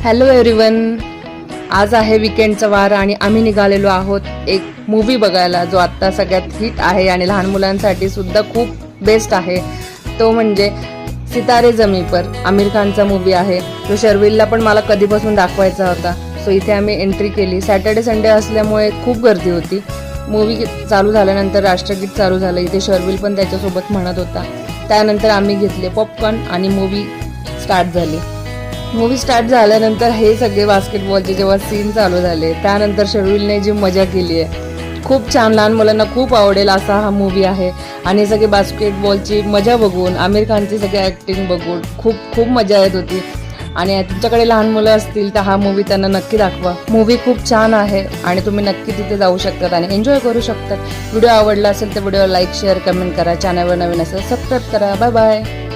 Hello everyone, आज आहे विकेंडचा वार आणि आम्ही निघालेलो आहोत एक मूवी बघायला जो आत्ता सगळ्यात हिट आहे आणि लहान मुलांसाठी सुद्धा खूप बेस्ट आहे. तो म्हणजे सितारे जमी पर. आमिर खानचा मूवी आहे जो शर्विलला पण मला कधीपासून दाखवायचा होता. सो इथे आम्ही एंट्री केली. सॅटर्डे संडे असल्यामुळे खूप गर्दी होती. मूवी चालू झाल्यानंतर राष्ट्रगीत चालू झालं. इथे शर्विल पण त्याच्यासोबत म्हणत होता. त्यानंतर आम्ही घेतले पॉपकॉर्न आणि मूवी स्टार्ट झाली. मूवी स्टार्ट झाल्यानंतर हे सगळे बास्केटबॉलचे जेव्हा सीन चालू झाले त्यानंतर शर्विलने जी मजा केली आहे खूप छान. लहान मुलांना खूप आवडेल असा हा मूवी आहे. आणि सगळे बास्केटबॉलची मजा बघून, आमिर खानची सगळी ॲक्टिंग बघून खूप खूप मजा येत होती. आणि तुमच्याकडे लहान मुलं असतील तर हा मूवी त्यांना नक्की दाखवा. मूवी खूप छान आहे आणि तुम्ही नक्की तिथे जाऊ शकतात आणि एन्जॉय करू शकतात. व्हिडिओ आवडला असेल तर व्हिडिओ लाईक, शेअर, कमेंट करा. चॅनलवर नवीन असेल सबस्क्राईब करा. Bye bye.